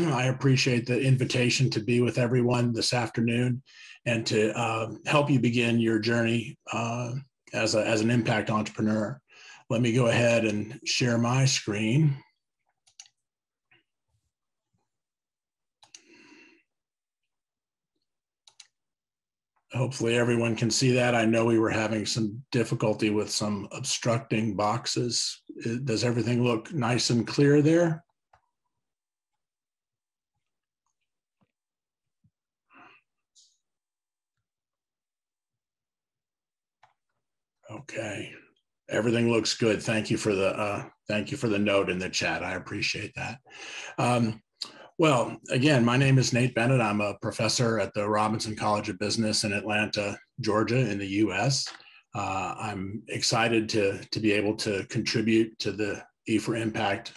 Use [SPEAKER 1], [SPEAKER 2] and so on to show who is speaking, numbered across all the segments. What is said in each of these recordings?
[SPEAKER 1] I appreciate the invitation to be with everyone this afternoon and to help you begin your journey as an impact entrepreneur. Let me go ahead and share my screen. Hopefully everyone can see that. I know we were having some difficulty with some obstructing boxes. Does everything look nice and clear there? Okay, everything looks good. Thank you for the note in the chat. I appreciate that. Well, again, my name is Nate Bennett. I'm a professor at the Robinson College of Business in Atlanta, Georgia, in the U.S. I'm excited to be able to contribute to the E4Impact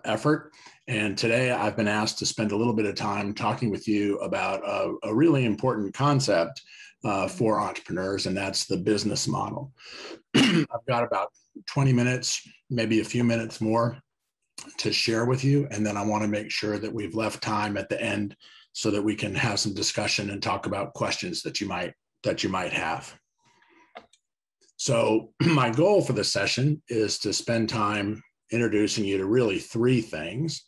[SPEAKER 1] effort. And today I've been asked to spend a little bit of time talking with you about a really important concept for entrepreneurs, and that's the business model. I've got about 20 minutes, maybe a few minutes more to share with you. And then I want to make sure that we've left time at the end so that we can have some discussion and talk about questions that you might have. So my goal for this session is to spend time introducing you to really three things.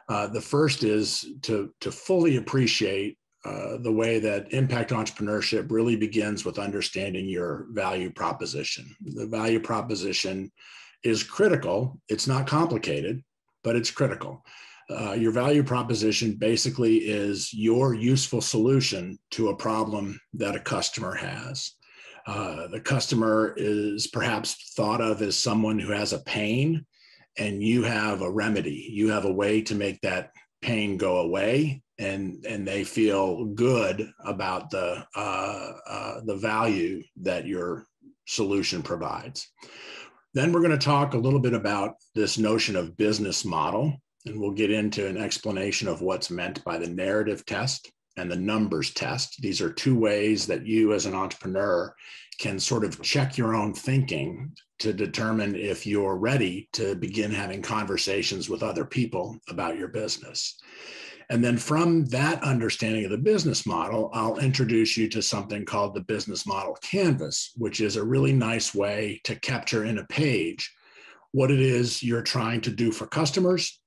[SPEAKER 1] The first is to fully appreciate the way that impact entrepreneurship really begins with understanding your value proposition. The value proposition is critical. It's not complicated, but it's critical. Your value proposition basically is your useful solution to a problem that a customer has. The customer is perhaps thought of as someone who has a pain, and you have a remedy. You have a way to make that pain go away, and they feel good about the value that your solution provides. Then we're going to talk a little bit about this notion of business model, and we'll get into an explanation of what's meant by the narrative test and the numbers test. These are two ways that you as an entrepreneur can sort of check your own thinking to determine if you're ready to begin having conversations with other people about your business. And then from that understanding of the business model, I'll introduce you to something called the business model canvas, which is a really nice way to capture in a page what it is you're trying to do for customers,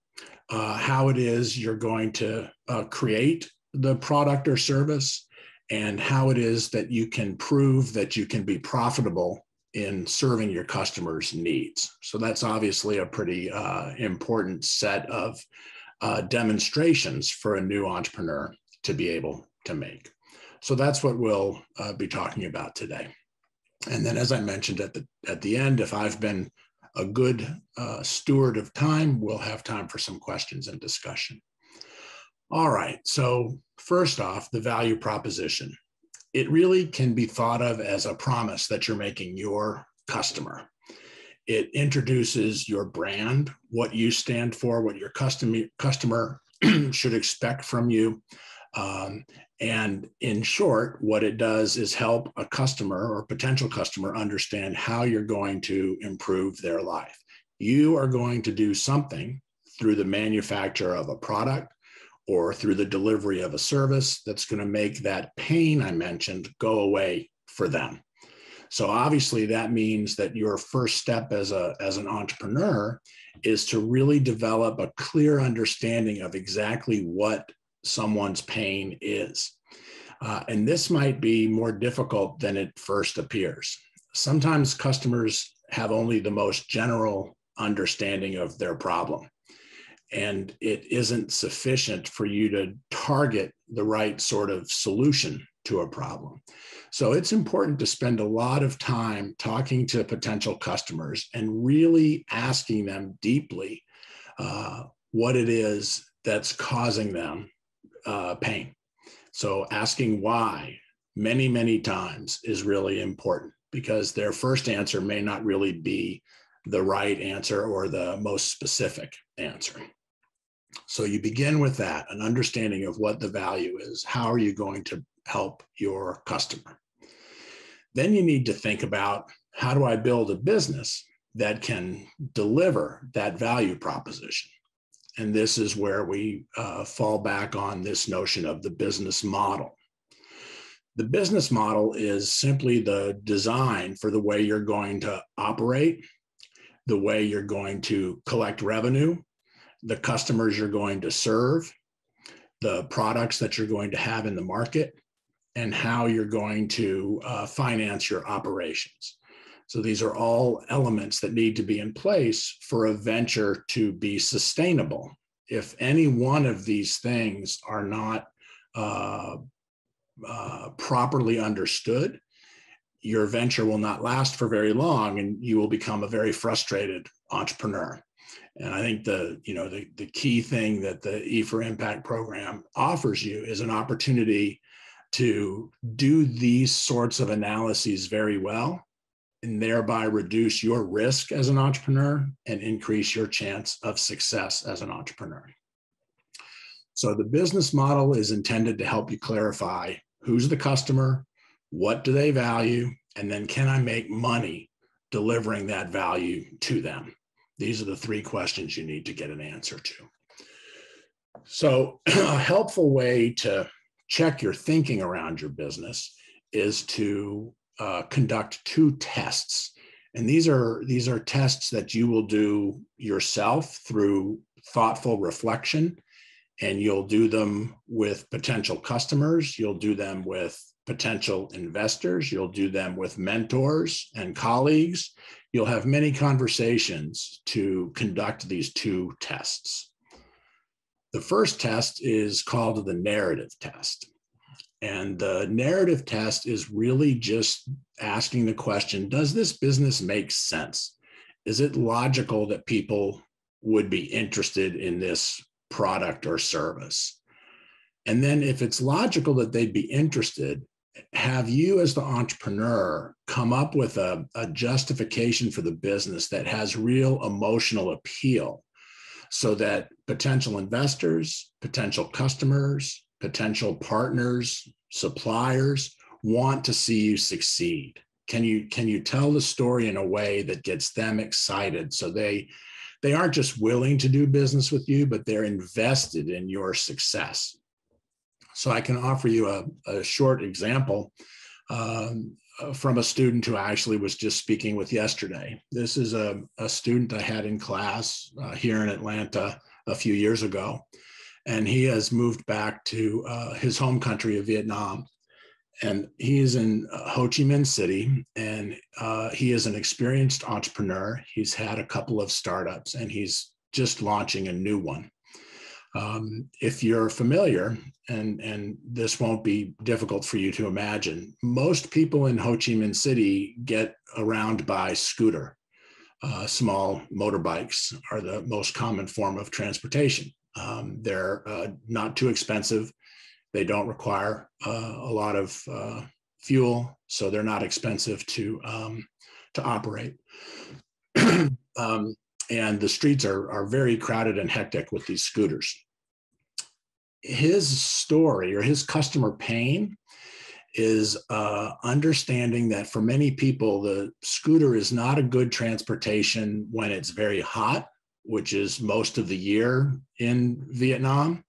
[SPEAKER 1] how it is you're going to create the product or service, and how it is that you can prove that you can be profitable in serving your customers' needs. So that's obviously a pretty important set of demonstrations for a new entrepreneur to be able to make. So that's what we'll be talking about today. And then, as I mentioned at the end, if I've been a good steward of time, we'll have time for some questions and discussion. All right, so first off, the value proposition. It really can be thought of as a promise that you're making your customer. It introduces your brand, what you stand for, what your customer should expect from you. And in short, what it does is help a customer or potential customer understand how you're going to improve their life. You are going to do something through the manufacture of a product or through the delivery of a service that's going to make that pain I mentioned go away for them. So obviously that means that your first step as an entrepreneur is to really develop a clear understanding of exactly what someone's pain is. And this might be more difficult than it first appears. Sometimes customers have only the most general understanding of their problem, and it isn't sufficient for you to target the right sort of solution to a problem. So it's important to spend a lot of time talking to potential customers and really asking them deeply what it is that's causing them pain. So asking why many, many times is really important, because their first answer may not really be the right answer or the most specific answer. So you begin with that, an understanding of what the value is. How are you going to help your customer? Then you need to think about, how do I build a business that can deliver that value proposition? And this is where we fall back on this notion of the business model. The business model is simply the design for the way you're going to operate, the way you're going to collect revenue, the customers you're going to serve, the products that you're going to have in the market, and how you're going to finance your operations. So these are all elements that need to be in place for a venture to be sustainable. If any one of these things are not properly understood, your venture will not last for very long, and you will become a very frustrated entrepreneur. And I think the key thing that the E4Impact program offers you is an opportunity to do these sorts of analyses very well, and thereby reduce your risk as an entrepreneur and increase your chance of success as an entrepreneur. So the business model is intended to help you clarify who's the customer, what do they value, and then can I make money delivering that value to them? These are the three questions you need to get an answer to. So a helpful way to check your thinking around your business is to conduct two tests. And these are tests that you will do yourself through thoughtful reflection. And you'll do them with potential customers. You'll do them with potential investors. You'll do them with mentors and colleagues. You'll have many conversations to conduct these two tests. The first test is called the narrative test. And the narrative test is really just asking the question, does this business make sense? Is it logical that people would be interested in this product or service? And then if it's logical that they'd be interested, have you as the entrepreneur come up with a justification for the business that has real emotional appeal so that potential investors, potential customers, potential partners, suppliers want to see you succeed? Can you tell the story in a way that gets them excited so they aren't just willing to do business with you, but they're invested in your success? So I can offer you a short example from a student who I actually was just speaking with yesterday. This is a student I had in class here in Atlanta a few years ago, and he has moved back to his home country of Vietnam. And he is in Ho Chi Minh City, and he is an experienced entrepreneur. He's had a couple of startups, and he's just launching a new one. If you're familiar, and this won't be difficult for you to imagine, most people in Ho Chi Minh City get around by scooter. Small motorbikes are the most common form of transportation. They're not too expensive. They don't require a lot of fuel, so they're not expensive to operate. And the streets are very crowded and hectic with these scooters. His story or his customer pain is understanding that for many people, the scooter is not a good transportation when it's very hot, which is most of the year in Vietnam.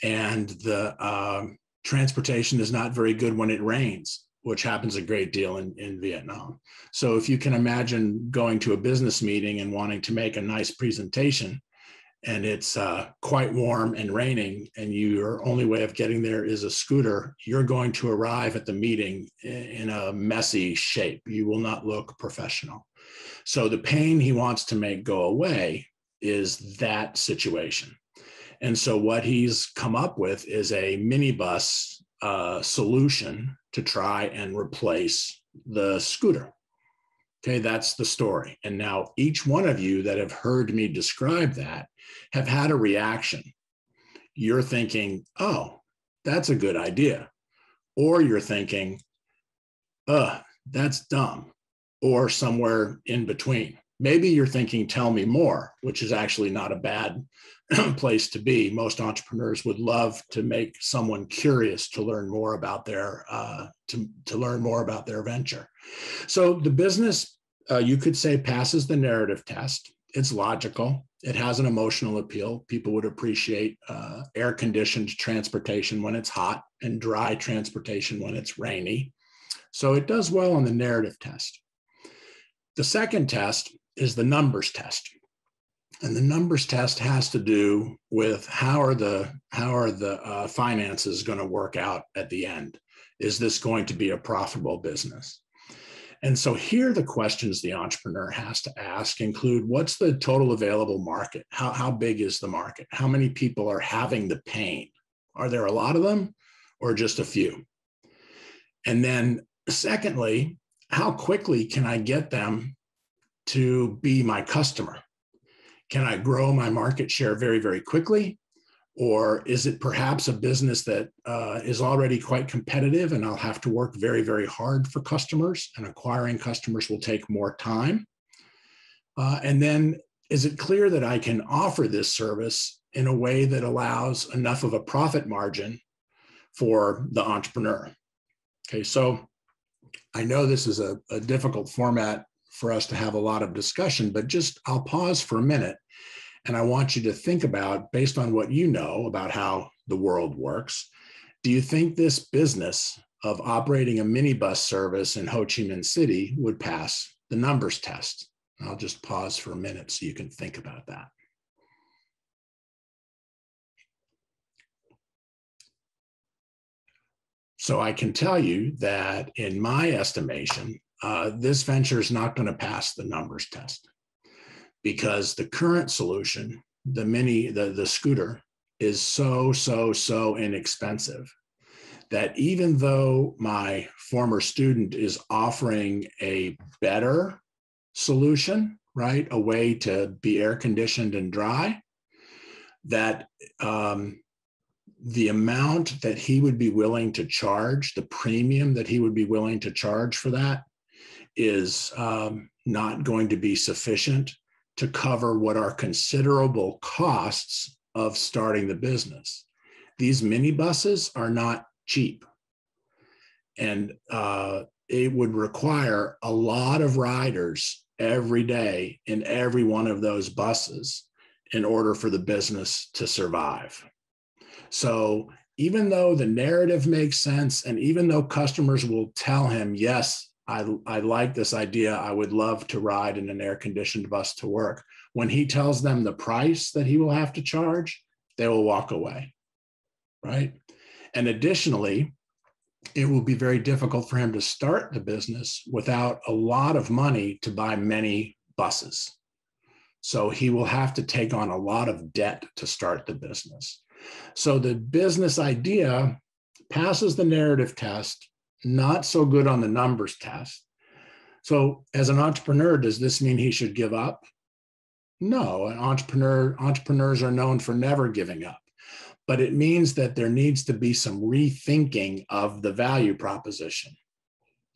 [SPEAKER 1] And the transportation is not very good when it rains, which happens a great deal in Vietnam. So if you can imagine going to a business meeting and wanting to make a nice presentation, and it's quite warm and raining, and your only way of getting there is a scooter, you're going to arrive at the meeting in a messy shape. You will not look professional. So the pain he wants to make go away is that situation. And so what he's come up with is a minibus solution to try and replace the scooter. Okay, that's the story. And now each one of you that have heard me describe that have had a reaction. You're thinking, oh, that's a good idea. Or you're thinking, that's dumb. Or somewhere in between. Maybe you're thinking, tell me more, which is actually not a bad place to be. Most entrepreneurs would love to make someone curious to learn more about their to learn more about their venture. So the business, you could say, passes the narrative test. It's logical. It has an emotional appeal. People would appreciate air-conditioned transportation when it's hot and dry transportation when it's rainy. So it does well on the narrative test. The second test is the numbers test. And the numbers test has to do with how are the finances going to work out at the end? Is this going to be a profitable business? And so here the questions the entrepreneur has to ask include, what's the total available market? How big is the market? How many people are having the pain? Are there a lot of them or just a few? And then secondly, how quickly can I get them to be my customer? Can I grow my market share very, very quickly? Or is it perhaps a business that is already quite competitive and I'll have to work very, very hard for customers, and acquiring customers will take more time? And then is it clear that I can offer this service in a way that allows enough of a profit margin for the entrepreneur? Okay, so I know this is a difficult format for us to have a lot of discussion, but just I'll pause for a minute. And I want you to think about, based on what you know about how the world works, do you think this business of operating a minibus service in Ho Chi Minh City would pass the numbers test? I'll just pause for a minute so you can think about that. So I can tell you that in my estimation, this venture is not going to pass the numbers test, because the current solution, the scooter, is so inexpensive that even though my former student is offering a better solution, right, a way to be air conditioned and dry, that the amount that he would be willing to charge, the premium that he would be willing to charge for that, is not going to be sufficient to cover what are considerable costs of starting the business. These minibuses are not cheap. And it would require a lot of riders every day in every one of those buses in order for the business to survive. So even though the narrative makes sense, and even though customers will tell him, yes, I like this idea, I would love to ride in an air-conditioned bus to work, when he tells them the price that he will have to charge, they will walk away, right? And additionally, it will be very difficult for him to start the business without a lot of money to buy many buses. So he will have to take on a lot of debt to start the business. So the business idea passes the narrative test, not so good on the numbers test. So as an entrepreneur, does this mean he should give up? No, entrepreneurs are known for never giving up. But it means that there needs to be some rethinking of the value proposition.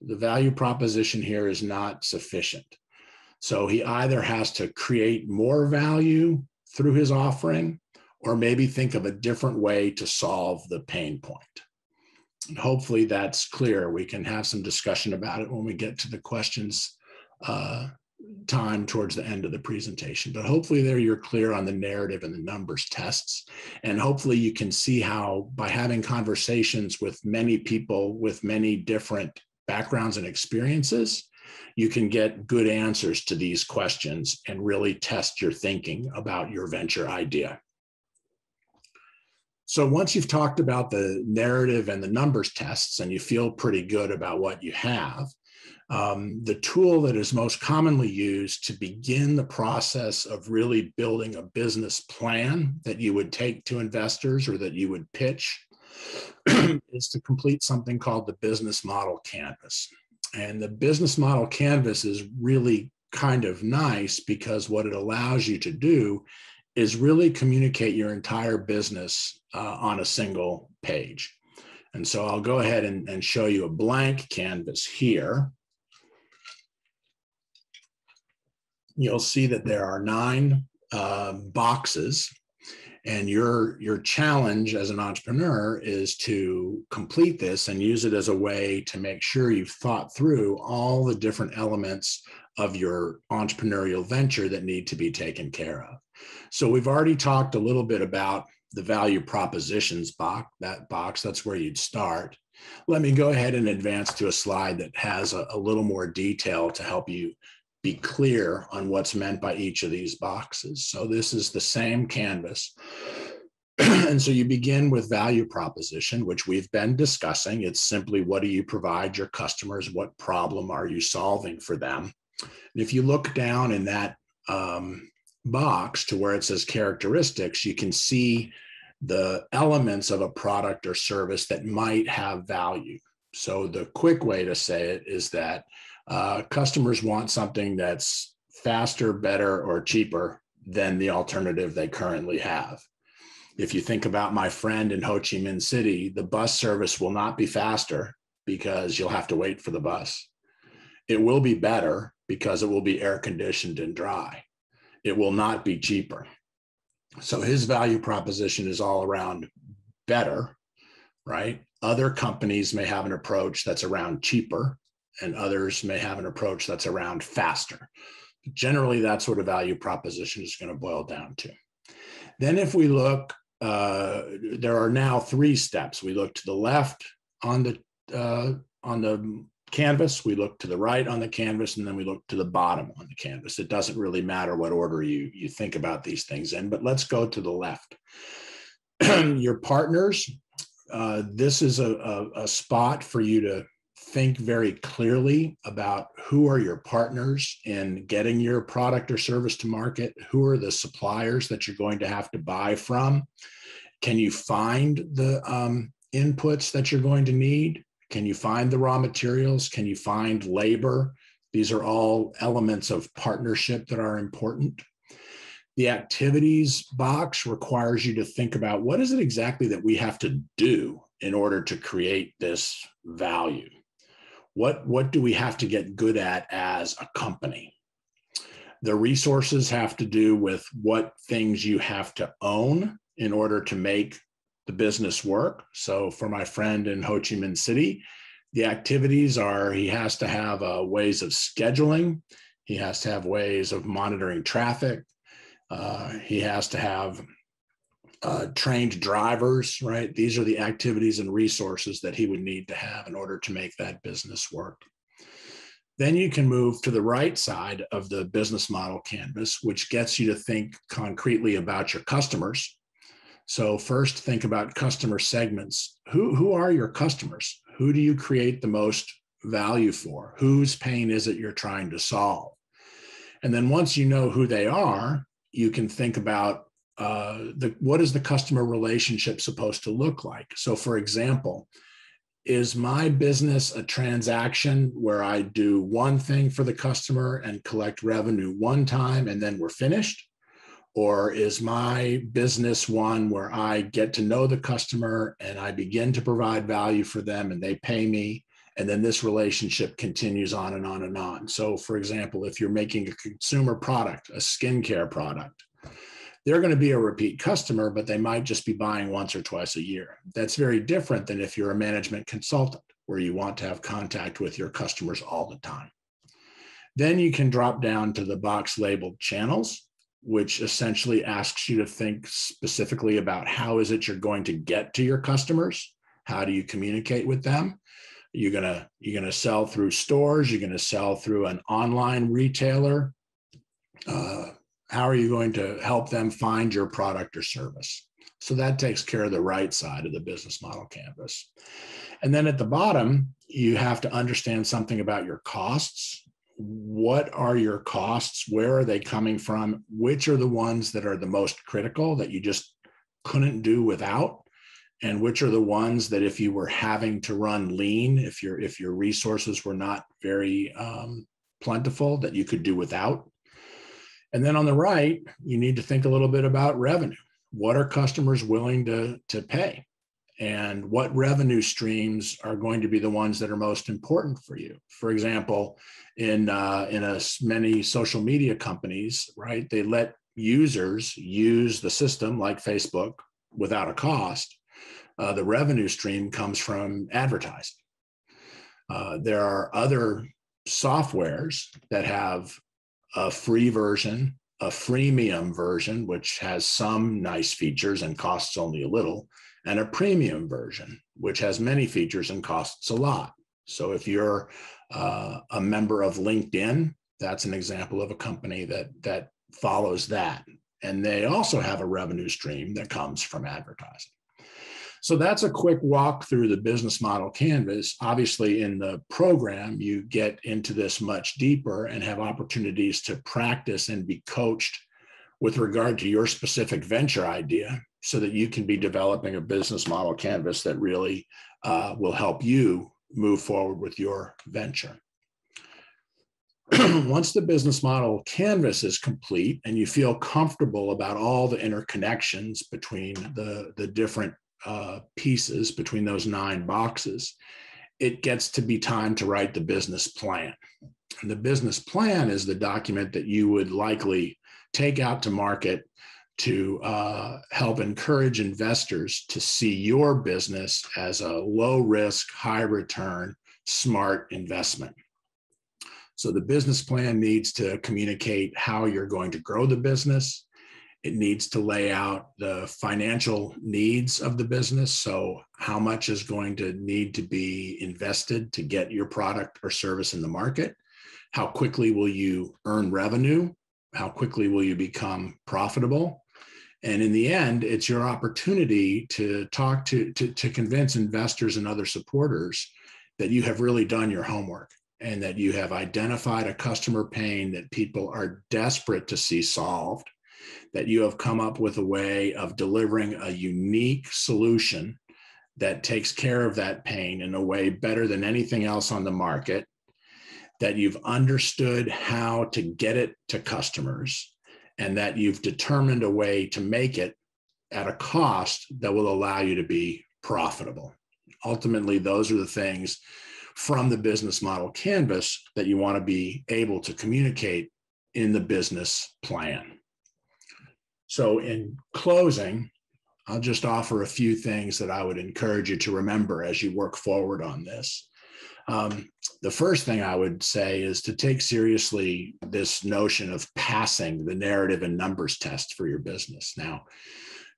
[SPEAKER 1] The value proposition here is not sufficient. So he either has to create more value through his offering, or maybe think of a different way to solve the pain point. And hopefully that's clear. We can have some discussion about it when we get to the questions time towards the end of the presentation. But hopefully there you're clear on the narrative and the numbers tests. And hopefully you can see how, by having conversations with many people with many different backgrounds and experiences, you can get good answers to these questions and really test your thinking about your venture idea. So once you've talked about the narrative and the numbers tests and you feel pretty good about what you have, the tool that is most commonly used to begin the process of really building a business plan that you would take to investors or that you would pitch is to complete something called the business model canvas. And the business model canvas is really kind of nice because what it allows you to do is really communicate your entire business on a single page. And so I'll go ahead and show you a blank canvas here. You'll see that there are 9 boxes, and your challenge as an entrepreneur is to complete this and use it as a way to make sure you've thought through all the different elements of your entrepreneurial venture that need to be taken care of. So we've already talked a little bit about the value propositions box, that's where you'd start. Let me go ahead and advance to a slide that has a little more detail to help you be clear on what's meant by each of these boxes. So this is the same canvas. And so you begin with value proposition, which we've been discussing. It's simply, what do you provide your customers? What problem are you solving for them? And if you look down in that box to where it says characteristics, you can see the elements of a product or service that might have value. So the quick way to say it is that customers want something that's faster, better, or cheaper than the alternative they currently have. If you think about my friend in Ho Chi Minh City, the bus service will not be faster because you'll have to wait for the bus. It will be better because it will be air conditioned and dry. It will not be cheaper. So his value proposition is all around better, right? Other companies may have an approach that's around cheaper, and others may have an approach that's around faster. Generally, that's what a value proposition is going to boil down to. Then if we look, there are now 3 steps. We look to the left on the canvas, we look to the right on the canvas, and then we look to the bottom on the canvas. It doesn't really matter what order you think about these things in, but let's go to the left. Your partners, this is a spot for you to think very clearly about who are your partners in getting your product or service to market. Who are the suppliers that you're going to have to buy from? Can you find the inputs that you're going to need? Can you find the raw materials? Can you find labor? These are all elements of partnership that are important. The activities box requires you to think about, what is it exactly that we have to do in order to create this value? What do we have to get good at as a company? The resources have to do with what things you have to own in order to make the business work. So for my friend in Ho Chi Minh City, the activities are, he has to have ways of scheduling. He has to have ways of monitoring traffic. He has to have trained drivers, right? These are the activities and resources that he would need to have in order to make that business work. Then you can move to the right side of the business model canvas, which gets you to think concretely about your customers. So first, think about customer segments. Who are your customers? Who do you create the most value for? Whose pain is it you're trying to solve? And then once you know who they are, you can think about what is the customer relationship supposed to look like? So for example, is my business a transaction where I do one thing for the customer and collect revenue one time and then we're finished? Or is my business one where I get to know the customer and I begin to provide value for them and they pay me, and then this relationship continues on and on and on? So for example, if you're making a consumer product, a skincare product, they're going to be a repeat customer, but they might just be buying once or twice a year. That's very different than if you're a management consultant, where you want to have contact with your customers all the time. Then you can drop down to the box labeled channels, which essentially asks you to think specifically about how is it you're going to get to your customers? How do you communicate with them? You're gonna sell through stores. You're gonna sell through an online retailer. How are you going to help them find your product or service? So that takes care of the right side of the business model canvas. And then at the bottom, you have to understand something about your costs. What are your costs? Where are they coming from? Which are the ones that are the most critical that you just couldn't do without? And which are the ones that if you were having to run lean, if your resources were not very plentiful, that you could do without? And then on the right, you need to think a little bit about revenue. What are customers willing to pay? And what revenue streams are going to be the ones that are most important for you? For example, in many social media companies, right, they let users use the system like Facebook without a cost. The revenue stream comes from advertising. There are other softwares that have a free version, a freemium version, which has some nice features and costs only a little, and a premium version, which has many features and costs a lot. So if you're a member of LinkedIn, that's an example of a company that follows that. And they also have a revenue stream that comes from advertising. So that's a quick walk through the business model canvas. Obviously, in the program, you get into this much deeper and have opportunities to practice and be coached with regard to your specific venture idea so that you can be developing a business model canvas that really will help you move forward with your venture. Once the business model canvas is complete and you feel comfortable about all the interconnections between the different pieces, between those 9 boxes, it gets to be time to write the business plan. And the business plan is the document that you would likely take out to market to help encourage investors to see your business as a low risk, high return, smart investment. So the business plan needs to communicate how you're going to grow the business. It needs to lay out the financial needs of the business. So how much is going to need to be invested to get your product or service in the market? How quickly will you earn revenue? How quickly will you become profitable? And in the end, it's your opportunity to talk to convince investors and other supporters that you have really done your homework and that you have identified a customer pain that people are desperate to see solved, that you have come up with a way of delivering a unique solution that takes care of that pain in a way better than anything else on the market, that you've understood how to get it to customers, and that you've determined a way to make it at a cost that will allow you to be profitable. Ultimately, those are the things from the business model canvas that you want to be able to communicate in the business plan. So in closing, I'll just offer a few things that I would encourage you to remember as you work forward on this. The first thing I would say is to take seriously this notion of passing the narrative and numbers test for your business. Now,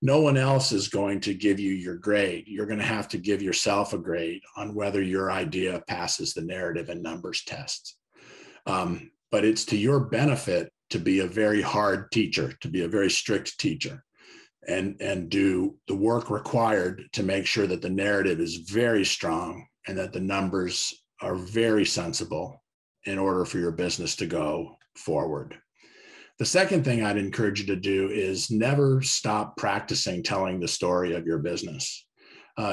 [SPEAKER 1] no one else is going to give you your grade. You're going to have to give yourself a grade on whether your idea passes the narrative and numbers test. But it's to your benefit to be a very hard teacher, to be a very strict teacher, and do the work required to make sure that the narrative is very strong and that the numbers are very sensible in order for your business to go forward. The second thing I'd encourage you to do is never stop practicing telling the story of your business.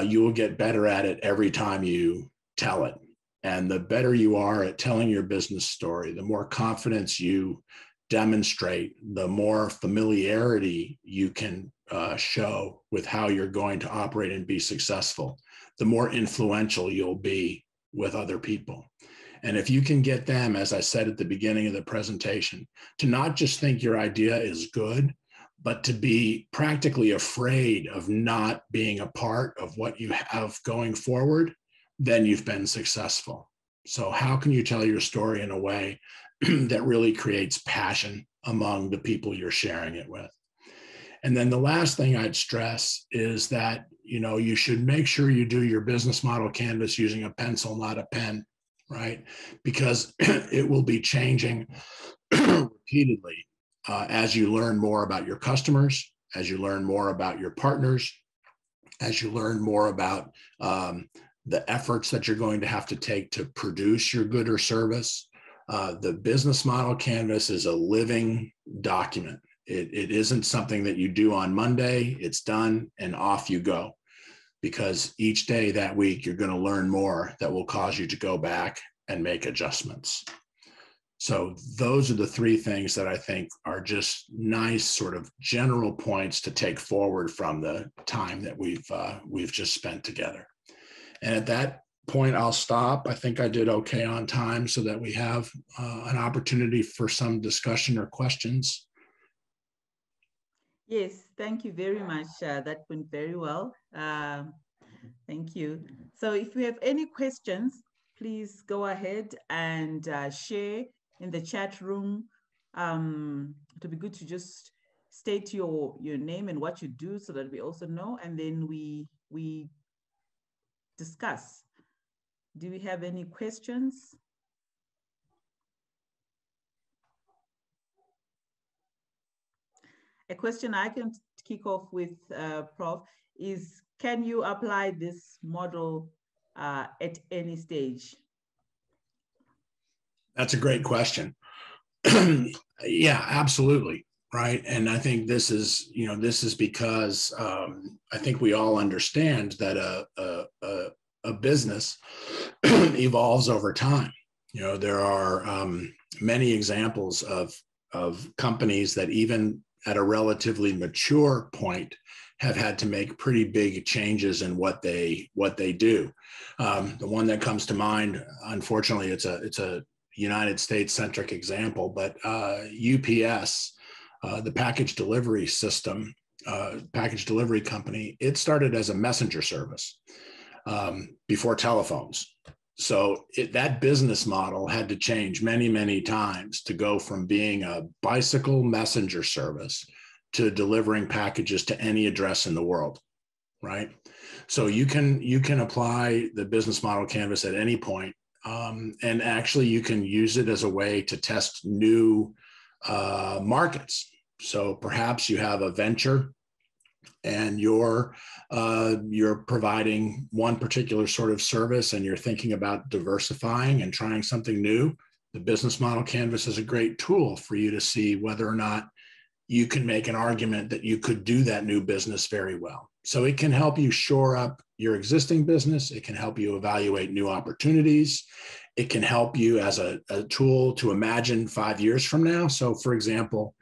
[SPEAKER 1] You will get better at it every time you tell it. And the better you are at telling your business story, the more confidence you demonstrate, the more familiarity you can show with how you're going to operate and be successful, the more influential you'll be with other people. And if you can get them, as I said at the beginning of the presentation, to not just think your idea is good, but to be practically afraid of not being a part of what you have going forward, then you've been successful. So how can you tell your story in a way that really creates passion among the people you're sharing it with? And then the last thing I'd stress is that, you should make sure you do your business model canvas using a pencil, not a pen, right? Because it will be changing repeatedly as you learn more about your customers, as you learn more about your partners, as you learn more about the efforts that you're going to have to take to produce your good or service. The business model canvas is a living document. It isn't something that you do on Monday, it's done and off you go. Because each day that week, you're going to learn more that will cause you to go back and make adjustments. So those are the 3 things that I think are just nice sort of general points to take forward from the time that we've just spent together. And at that point, I'll stop. I think I did okay on time so that we have an opportunity for some discussion or questions.
[SPEAKER 2] Yes, thank you very much. That went very well. Thank you. So if we have any questions, please go ahead and share in the chat room, It would be good to just state your name and what you do so that we also know, and then we discuss. Do we have any questions? A question I can kick off with, Prof, is can you apply this model at any stage?
[SPEAKER 1] That's a great question. Yeah, absolutely. Right. And I think this is because I think we all understand that a business evolves over time. There are many examples of companies that even at a relatively mature point have had to make pretty big changes in what they do. The one that comes to mind, unfortunately, it's a United States centric example, but UPS, the package delivery system, package delivery company, it started as a messenger service before telephones. So that business model had to change many, many times to go from being a bicycle messenger service to delivering packages to any address in the world, right? So you can apply the business model canvas at any point, and actually you can use it as a way to test new markets. So perhaps you have a venture and you're providing one particular sort of service and you're thinking about diversifying and trying something new. The business model canvas is a great tool for you to see whether or not you can make an argument that you could do that new business very well. So it can help you shore up your existing business. It can help you evaluate new opportunities. It can help you as a tool to imagine 5 years from now. So for example,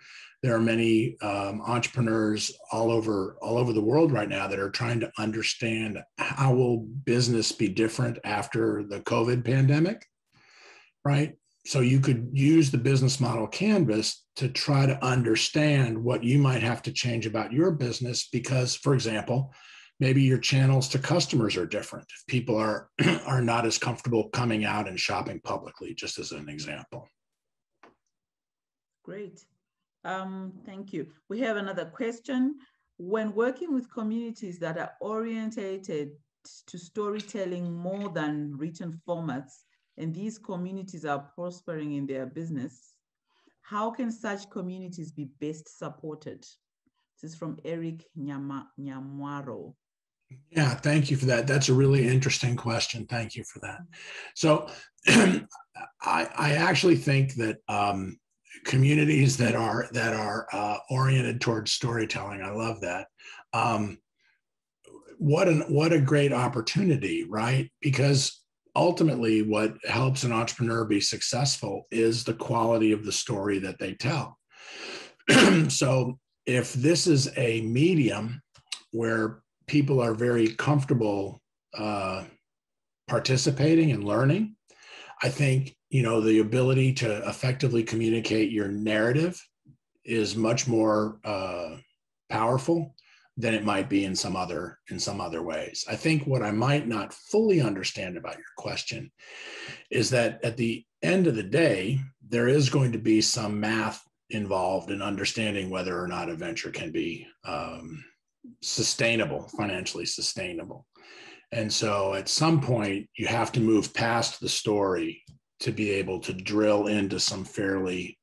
[SPEAKER 1] there are many entrepreneurs all over the world right now that are trying to understand how will business be different after the COVID pandemic, right? So you could use the business model canvas to try to understand what you might have to change about your business because, for example, maybe your channels to customers are different. If people are not as comfortable coming out and shopping publicly, just as an example.
[SPEAKER 2] Great. Thank you. We have another question. When working with communities that are orientated to storytelling more than written formats, and these communities are prospering in their business, how can such communities be best supported? This is from Eric Nyamwaro.
[SPEAKER 1] Yeah, thank you for that. That's a really interesting question. Thank you for that. So I actually think that communities that are oriented towards storytelling, I love that. What a great opportunity, right? Because ultimately what helps an entrepreneur be successful is the quality of the story that they tell. So if this is a medium where people are very comfortable participating and learning, I think, the ability to effectively communicate your narrative is much more powerful than it might be in some other ways. I think what I might not fully understand about your question is that at the end of the day, there is going to be some math involved in understanding whether or not a venture can be sustainable, financially sustainable. And so at some point, you have to move past the story to be able to drill into some fairly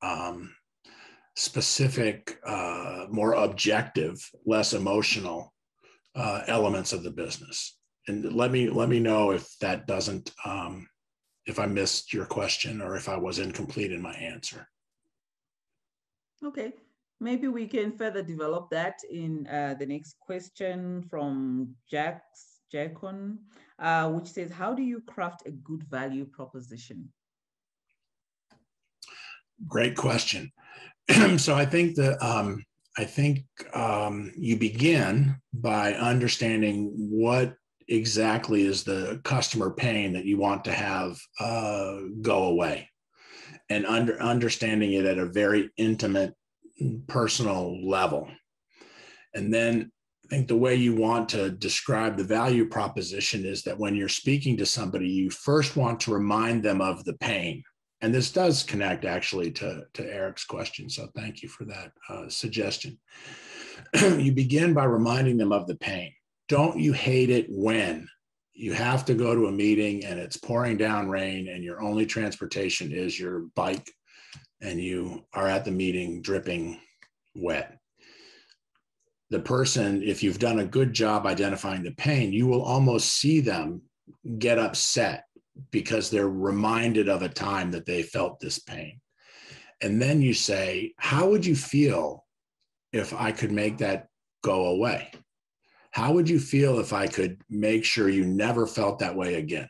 [SPEAKER 1] specific, more objective, less emotional elements of the business. And let me know if that doesn't, if I missed your question or if I was incomplete in my answer.
[SPEAKER 2] Okay, maybe we can further develop that in the next question from Jackon, which says, how do you craft a good value proposition?
[SPEAKER 1] Great question. So I think that you begin by understanding what exactly is the customer pain that you want to have go away, and understanding it at a very intimate, personal level. And then I think the way you want to describe the value proposition is that when you're speaking to somebody, you first want to remind them of the pain. and this does connect actually to Eric's question, so thank you for that suggestion. You begin by reminding them of the pain. Don't you hate it when you have to go to a meeting and it's pouring down rain and your only transportation is your bike and you are at the meeting dripping wet? The person, if you've done a good job identifying the pain, you will almost see them get upset because they're reminded of a time that they felt this pain. And then you say, how would you feel if I could make that go away? How would you feel if I could make sure you never felt that way again?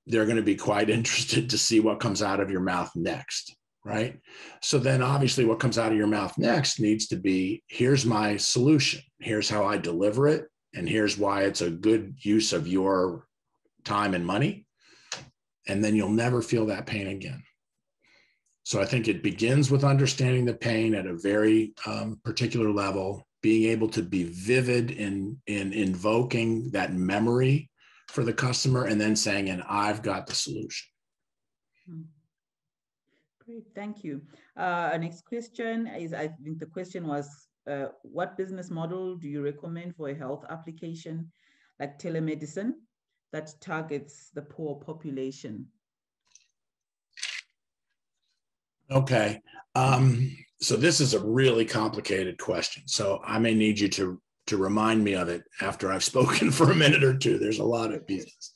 [SPEAKER 1] They're going to be quite interested to see what comes out of your mouth next, right? So then obviously what comes out of your mouth next needs to be, here's my solution. Here's how I deliver it. And here's why it's a good use of your time and money. And then you'll never feel that pain again. So I think it begins with understanding the pain at a very particular level, being able to be vivid in invoking that memory for the customer, and then saying, and I've got the solution.
[SPEAKER 2] Great, thank you. Our next question is, I think the question was, what business model do you recommend for a health application like telemedicine that targets the poor population?
[SPEAKER 1] Okay. So this is a really complicated question. So I may need you to remind me of it after I've spoken for a minute or two. There's a lot of pieces.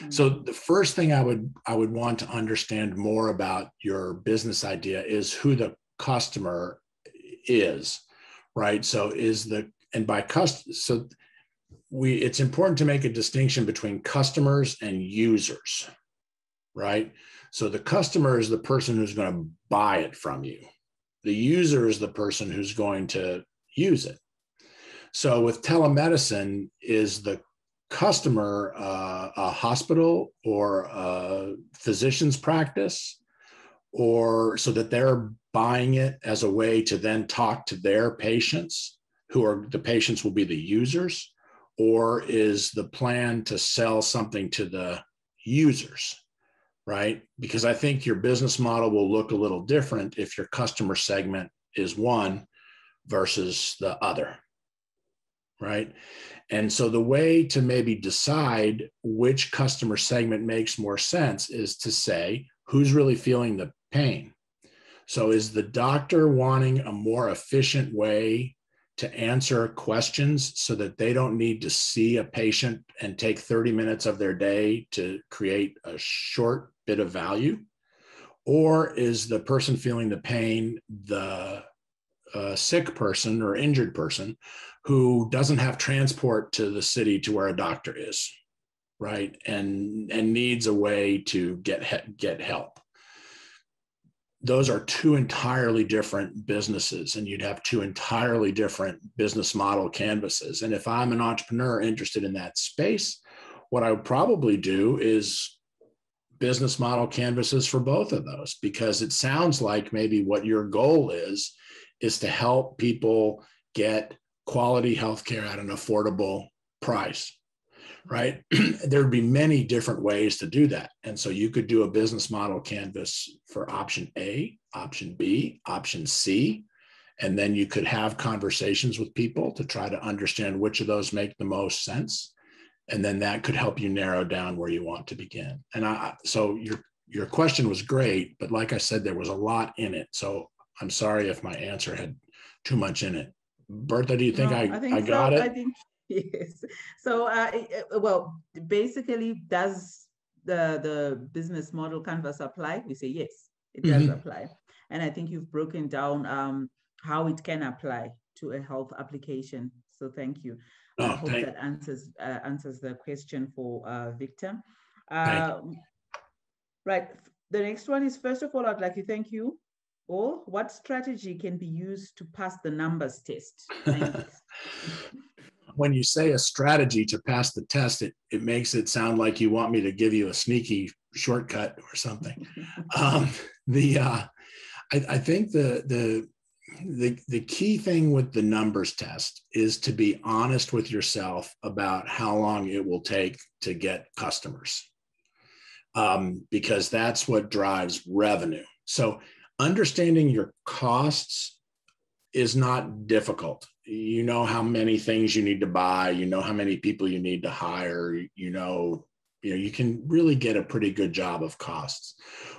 [SPEAKER 1] So the first thing I would want to understand more about your business idea is who the customer is, right? So it's important to make a distinction between customers and users, right? So the customer is the person who's going to buy it from you. The user is the person who's going to use it. So with telemedicine, is the customer a hospital or a physician's practice, or so that they're buying it as a way to then talk to their patients, who are the patients will be the users, or is the plan to sell something to the users? Right? Because I think your business model will look a little different if your customer segment is one versus the other, right? And so the way to maybe decide which customer segment makes more sense is to say, who's really feeling the pain? So is the doctor wanting a more efficient way to answer questions so that they don't need to see a patient and take 30 minutes of their day to create a short bit of value? Or is the person feeling the pain the sick person or injured person who doesn't have transport to the city to where a doctor is, right? And needs a way to get help? Those are two entirely different businesses, and you'd have two entirely different business model canvases. And if I'm an entrepreneur interested in that space, what I would probably do is business model canvases for both of those, because it sounds like maybe what your goal is to help people get quality healthcare at an affordable price, right? There'd be many different ways to do that. And so you could do a business model canvas for option A, option B, option C, and then you could have conversations with people to try to understand which of those make the most sense. And then that could help you narrow down where you want to begin. And so your question was great, but like I said, there was a lot in it. So I'm sorry if my answer had too much in it. Bertha, do you think I got it?
[SPEAKER 2] I think yes. So, well, basically, does the business model canvas apply? We say yes, it does apply. And I think you've broken down how it can apply to a health application. So thank you. I hope that answers the question for Victor. Right. The next one is, first of all, I'd like to thank you all. What strategy can be used to pass the numbers test? Thank you.
[SPEAKER 1] When you say a strategy to pass the test, it makes it sound like you want me to give you a sneaky shortcut or something. I think the key thing with the numbers test is to be honest with yourself about how long it will take to get customers. because that's what drives revenue. So understanding your costs is not difficult. You know how many things you need to buy, you know how many people you need to hire, you can really get a pretty good job of costs.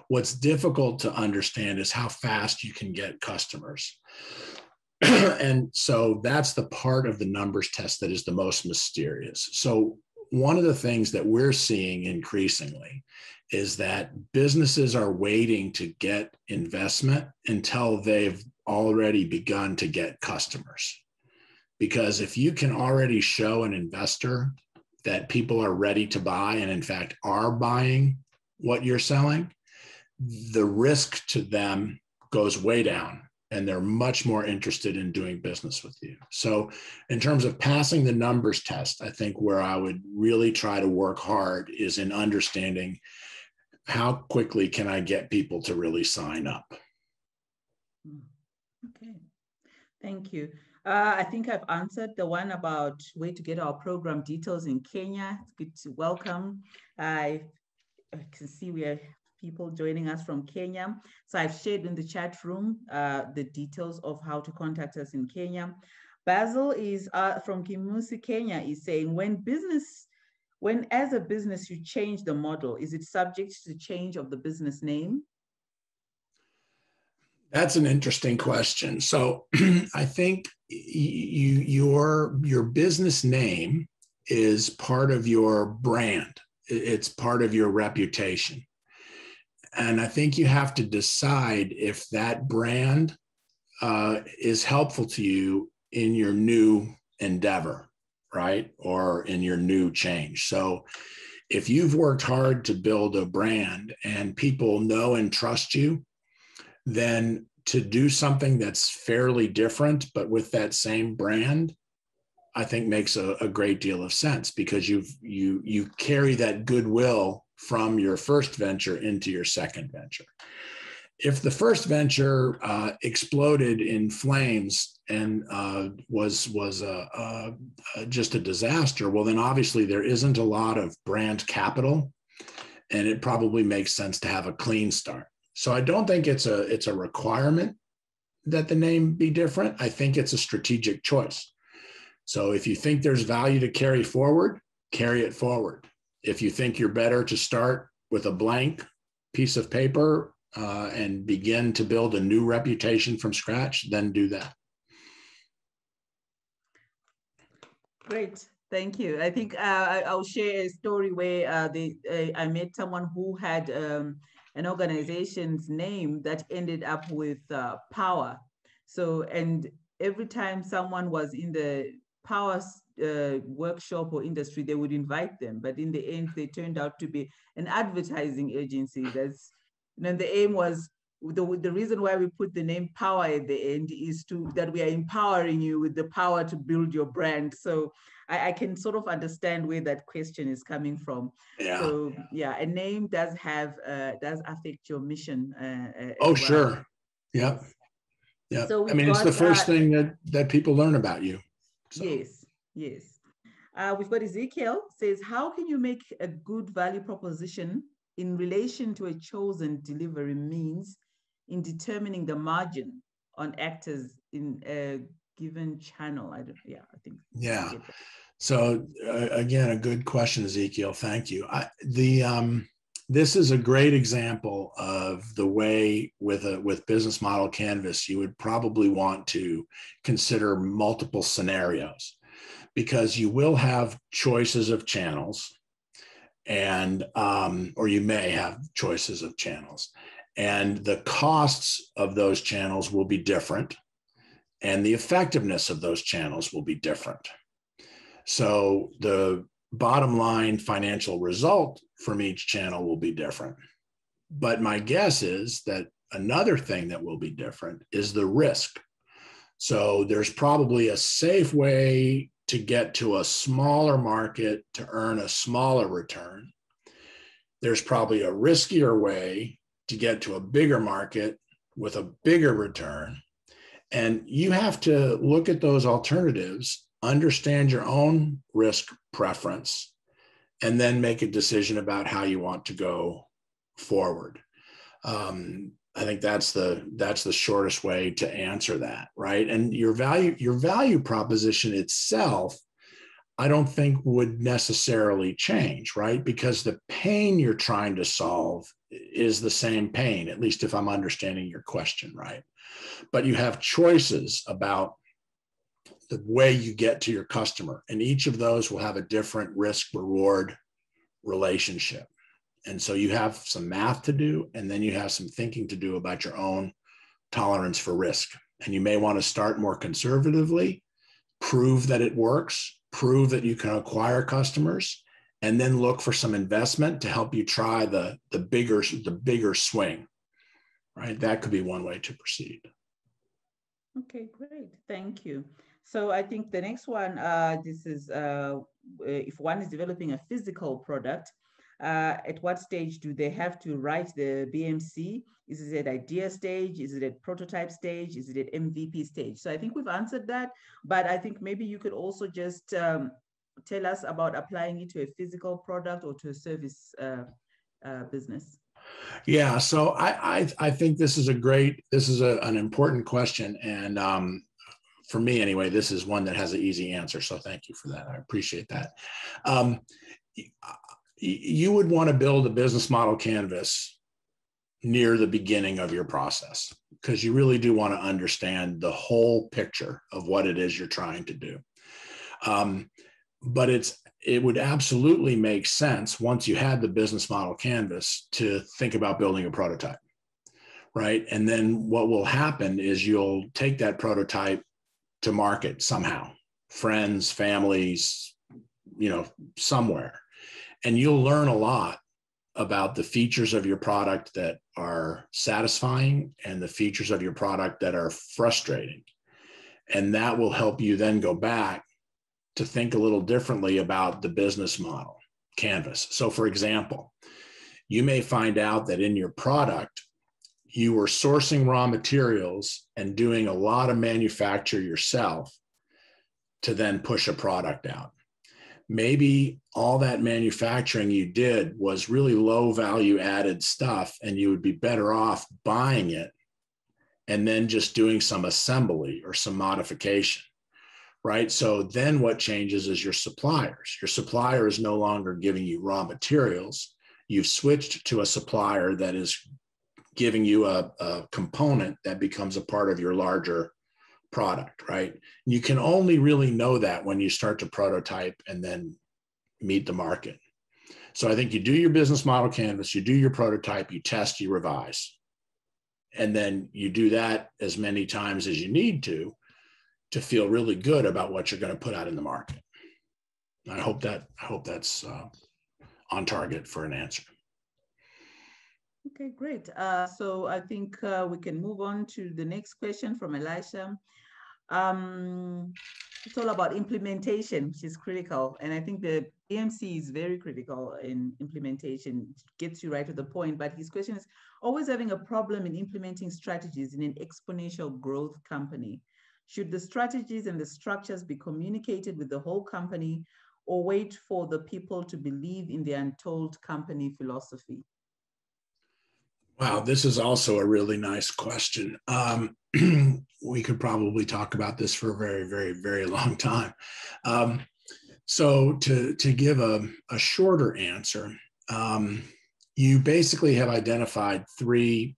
[SPEAKER 1] What's difficult to understand is how fast you can get customers. And so that's the part of the numbers test that is the most mysterious. So one of the things that we're seeing increasingly is that businesses are waiting to get investment until they've already begun to get customers. Because if you can already show an investor that people are ready to buy and in fact are buying what you're selling, the risk to them goes way down and they're much more interested in doing business with you. So in terms of passing the numbers test, I think where I would really try to work hard is in understanding how quickly can I get people to really sign up.
[SPEAKER 2] Okay, thank you. I think I've answered the one about where to get our program details in Kenya. It's good to welcome. I can see we have people joining us from Kenya. So I've shared in the chat room the details of how to contact us in Kenya. Basil is from Kimusi, Kenya, is saying, when as a business you change the model, is it subject to change of the business name?
[SPEAKER 1] That's an interesting question. So I think your business name is part of your brand. It's part of your reputation. And I think you have to decide if that brand is helpful to you in your new endeavor, right? Or in your new change. So if you've worked hard to build a brand and people know and trust you, then to do something that's fairly different, but with that same brand, I think makes a great deal of sense, because you carry that goodwill from your first venture into your second venture. If the first venture exploded in flames and was just a disaster, well, then obviously there isn't a lot of brand capital, and it probably makes sense to have a clean start. So I don't think it's a requirement that the name be different. I think it's a strategic choice. So if you think there's value to carry forward, carry it forward. If you think you're better to start with a blank piece of paper and begin to build a new reputation from scratch, then do that.
[SPEAKER 2] Great. Thank you. I think I'll share a story where I met someone who had an organization's name that ended up with power. So, and every time someone was in the power workshop or industry, they would invite them. But in the end, they turned out to be an advertising agency. That's, and then the aim was, the reason why we put the name power at the end is that we are empowering you with the power to build your brand. So I can sort of understand where that question is coming from.
[SPEAKER 1] Yeah.
[SPEAKER 2] So yeah, a name does affect your mission.
[SPEAKER 1] Oh,
[SPEAKER 2] well.
[SPEAKER 1] Sure. Yep.
[SPEAKER 2] Yes.
[SPEAKER 1] Yeah.
[SPEAKER 2] So
[SPEAKER 1] I mean, it's the first thing that people learn about you. So.
[SPEAKER 2] Yes. Yes. We've got Ezekiel says, how can you make a good value proposition in relation to a chosen delivery means in determining the margin on actors in a given channel? I think.
[SPEAKER 1] Yeah. So again, a good question, Ezekiel. Thank you. This is a great example of the way with business model canvas, you would probably want to consider multiple scenarios, because you will have choices of channels, and or you may have choices of channels, and the costs of those channels will be different, and the effectiveness of those channels will be different. So the bottom line financial result from each channel will be different. But my guess is that another thing that will be different is the risk. So there's probably a safe way to get to a smaller market to earn a smaller return. There's probably a riskier way to get to a bigger market with a bigger return. And you have to look at those alternatives, understand your own risk preference, and then make a decision about how you want to go forward. I think that's the shortest way to answer that, right? And your value proposition itself, I don't think would necessarily change, right? Because the pain you're trying to solve is the same pain, at least if I'm understanding your question right. But you have choices about the way you get to your customer, and each of those will have a different risk-reward relationship. And so you have some math to do, and then you have some thinking to do about your own tolerance for risk. And you may want to start more conservatively, prove that it works, prove that you can acquire customers, and then look for some investment to help you try the bigger swing, right? That could be one way to proceed.
[SPEAKER 2] Okay, great. Thank you. So I think the next one, this is if one is developing a physical product, at what stage do they have to write the BMC? Is it at idea stage? Is it at prototype stage? Is it at MVP stage? So I think we've answered that, but I think maybe you could also just tell us about applying it to a physical product or to a service business.
[SPEAKER 1] Yeah, so I think this is an important question, and for me anyway, this is one that has an easy answer. So thank you for that. I appreciate that. You would want to build a business model canvas near the beginning of your process, because you really do want to understand the whole picture of what it is you're trying to do. But it would absolutely make sense once you had the business model canvas to think about building a prototype, right? And then what will happen is you'll take that prototype to market somehow, friends, families, somewhere. And you'll learn a lot about the features of your product that are satisfying and the features of your product that are frustrating. And that will help you then go back to think a little differently about the business model canvas. So for example, you may find out that in your product, you were sourcing raw materials and doing a lot of manufacture yourself to then push a product out. Maybe all that manufacturing you did was really low value added stuff, and you would be better off buying it and then just doing some assembly or some modification, right? So then what changes is your suppliers. Your supplier is no longer giving you raw materials. You've switched to a supplier that is giving you a component that becomes a part of your larger product, right? You can only really know that when you start to prototype and then meet the market. So I think you do your business model canvas, you do your prototype, you test, you revise. And then you do that as many times as you need to feel really good about what you're going to put out in the market. I hope that's on target for an answer.
[SPEAKER 2] Okay, great. So I think we can move on to the next question from Elisha. It's all about implementation, which is critical. And I think the BMC is very critical in implementation. It gets you right to the point. But his question is, always having a problem in implementing strategies in an exponential growth company. Should the strategies and the structures be communicated with the whole company, or wait for the people to believe in the untold company philosophy?
[SPEAKER 1] Wow, this is also a really nice question. We could probably talk about this for a very, very, very long time. So to give a shorter answer, you basically have identified three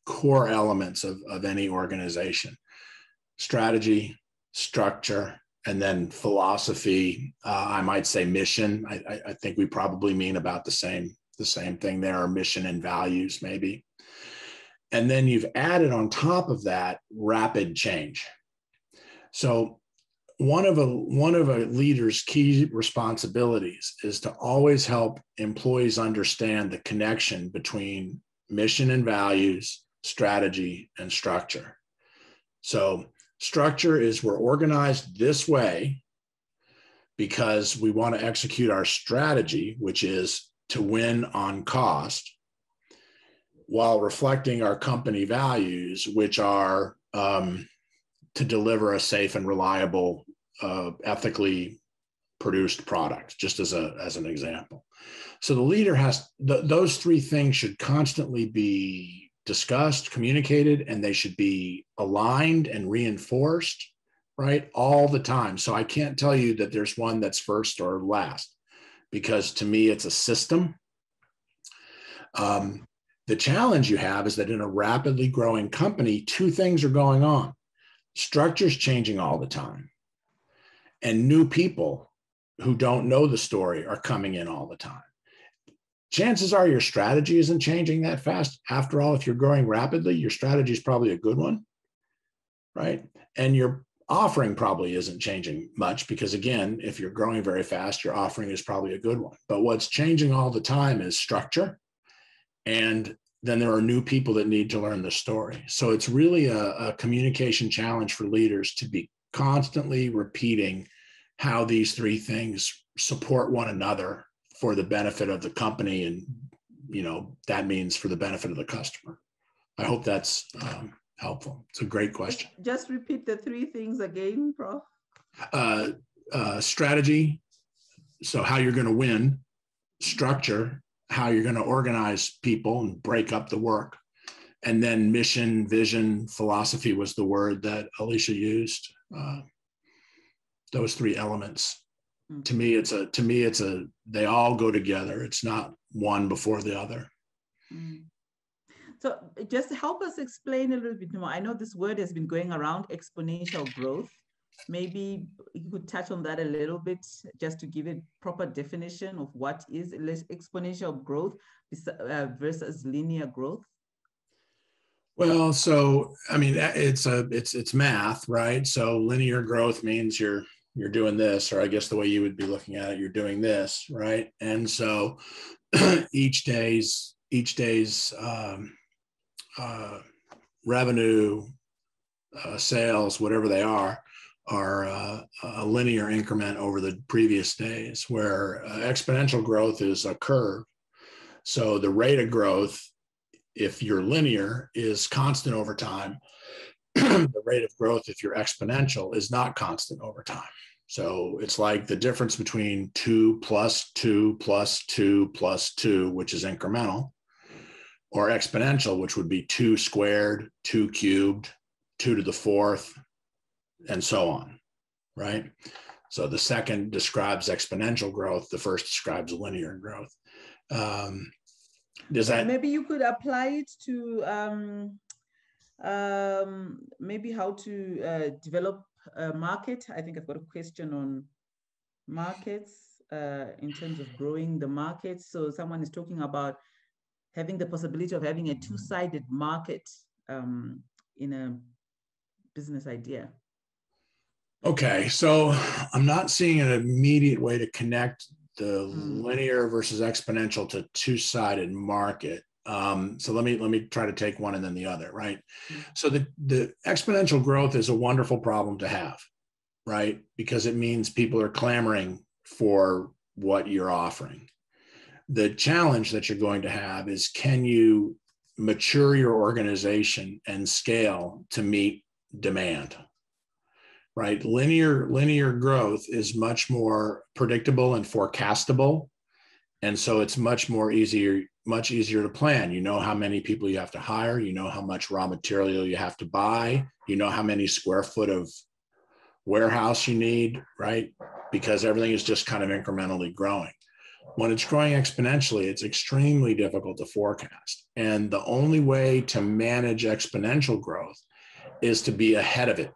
[SPEAKER 1] core elements of any organization: strategy, structure, and then philosophy. I might say mission. I think we probably mean about the same thing there, or mission and values maybe. And then you've added on top of that rapid change. So one of a leader's key responsibilities is to always help employees understand the connection between mission and values, strategy, and structure. So structure is, we're organized this way because we want to execute our strategy, which is to win on cost, while reflecting our company values, which are to deliver a safe and reliable, ethically produced product, just as an example. So the leader has, those three things should constantly be discussed, communicated, and they should be aligned and reinforced, right, all the time. So I can't tell you that there's one that's first or last, because to me, it's a system. The challenge you have is that in a rapidly growing company, two things are going on. Structure's changing all the time, and new people who don't know the story are coming in all the time. Chances are your strategy isn't changing that fast. After all, if you're growing rapidly, your strategy is probably a good one, right? And your offering probably isn't changing much, because again, if you're growing very fast, your offering is probably a good one. But what's changing all the time is structure. And then there are new people that need to learn the story. So it's really a communication challenge for leaders to be constantly repeating how these three things support one another for the benefit of the company. And, you know, that means for the benefit of the customer. I hope that's helpful. It's a great question.
[SPEAKER 2] Just repeat the three things again, Prof.
[SPEAKER 1] Strategy, so how you're going to win. Structure, how you're going to organize people and break up the work. And then mission, vision, philosophy was the word that Alicia used. Those three elements. To me, it's they all go together. It's not one before the other.
[SPEAKER 2] So just help us explain a little bit more. I know this word has been going around, exponential growth. Maybe you could touch on that a little bit, just to give it proper definition of what is exponential growth versus linear growth.
[SPEAKER 1] Well, so I mean, it's math, right? So linear growth means you're doing this, or I guess the way you would be looking at it, you're doing this, right? And so each day's revenue, sales, whatever they are a linear increment over the previous days, where exponential growth is a curve. So the rate of growth, if you're linear, is constant over time. The rate of growth, if you're exponential, is not constant over time. So it's like the difference between 2 plus 2 plus 2 plus 2, which is incremental, or exponential, which would be 2 squared, 2 cubed, 2 to the 4th, and so on, right? So the second describes exponential growth. The first describes linear growth. Does that...
[SPEAKER 2] Maybe you could apply it to maybe how to develop a market. I think I've got a question on markets in terms of growing the market. So someone is talking about having the possibility of having a two-sided market in a business idea. Okay,
[SPEAKER 1] so I'm not seeing an immediate way to connect the linear versus exponential to two-sided market. So let me try to take one and then the other, right? So the exponential growth is a wonderful problem to have, right? Because it means people are clamoring for what you're offering. The challenge that you're going to have is, can you mature your organization and scale to meet demand? Right? Linear growth is much more predictable and forecastable. And so it's much easier to plan. You know how many people you have to hire, you know how much raw material you have to buy, you know how many square foot of warehouse you need, right? Because everything is just kind of incrementally growing. When it's growing exponentially, it's extremely difficult to forecast. And the only way to manage exponential growth is to be ahead of it.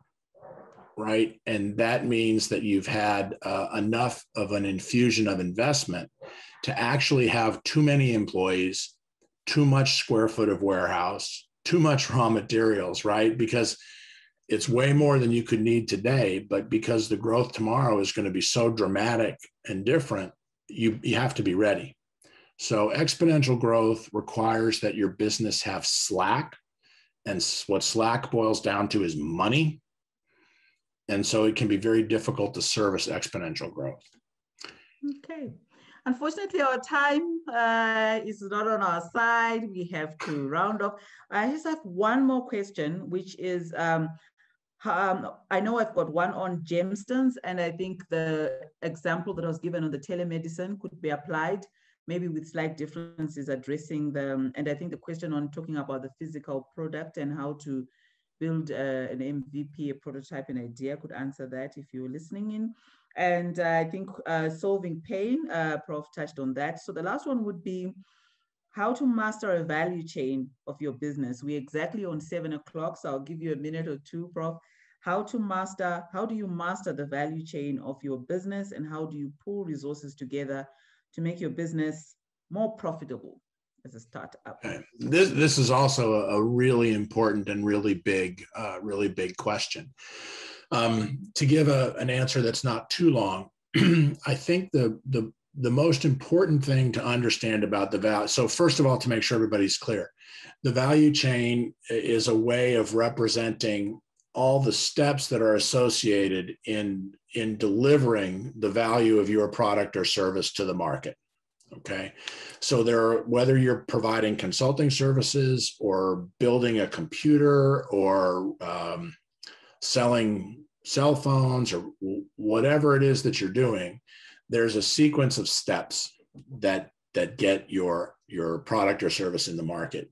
[SPEAKER 1] Right. And that means that you've had enough of an infusion of investment to actually have too many employees, too much square foot of warehouse, too much raw materials, right? Because it's way more than you could need today, but because the growth tomorrow is going to be so dramatic and different, you have to be ready. So exponential growth requires that your business have slack, and what slack boils down to is money. And so it can be very difficult to service exponential growth.
[SPEAKER 2] Okay. Unfortunately, our time is not on our side. We have to round off. I just have one more question, which is I know I've got one on gemstones, and I think the example that was given on the telemedicine could be applied, maybe with slight differences addressing them. And I think the question on talking about the physical product and how to build an MVP, a prototype, an idea could answer that if you're listening in. And I think solving pain, Prof touched on that. So the last one would be how to master a value chain of your business. We're exactly on 7 o'clock, so I'll give you a minute or two, Prof. How do you master the value chain of your business, and how do you pull resources together to make your business more profitable as a startup?
[SPEAKER 1] Okay. This is also a really important and really big question. To give an answer that's not too long, I think the most important thing to understand about the value. So first of all, to make sure everybody's clear, the value chain is a way of representing all the steps that are associated in delivering the value of your product or service to the market. Okay, so whether you're providing consulting services or building a computer or selling cell phones or whatever it is that you're doing, there's a sequence of steps that get your product or service in the market.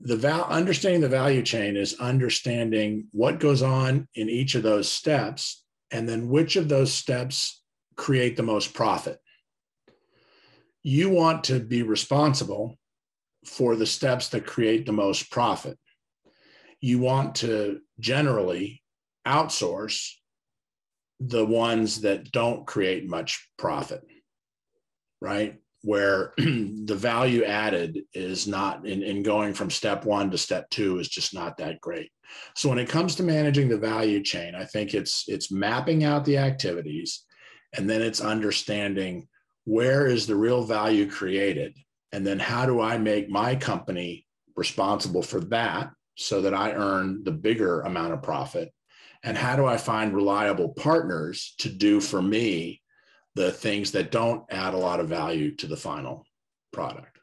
[SPEAKER 1] Understanding the value chain is understanding what goes on in each of those steps, and then which of those steps create the most profit. You want to be responsible for the steps that create the most profit. You want to generally outsource the ones that don't create much profit, right? Where the value added is not in going from step 1 to step 2 is just not that great. So when it comes to managing the value chain, I think it's mapping out the activities, and then it's understanding where is the real value created, and then how do I make my company responsible for that so that I earn the bigger amount of profit, and how do I find reliable partners to do for me the things that don't add a lot of value to the final product.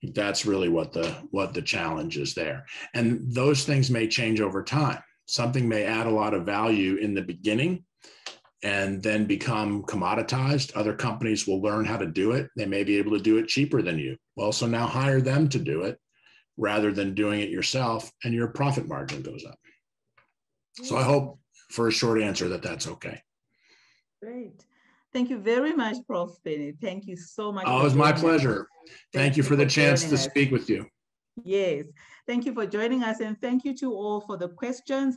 [SPEAKER 1] That's really what the challenge is there. And those things may change over time. Something may add a lot of value in the beginning and then become commoditized. Other companies will learn how to do it. They may be able to do it cheaper than you. Well, so now hire them to do it rather than doing it yourself, and your profit margin goes up. So I hope, for a short answer, that's okay.
[SPEAKER 2] Great. Thank you very much, Prof. Bennett. Thank you so much.
[SPEAKER 1] Oh, it was my pleasure. Thank you for the chance to speak with you.
[SPEAKER 2] Yes. Thank you for joining us, and thank you to all for the questions.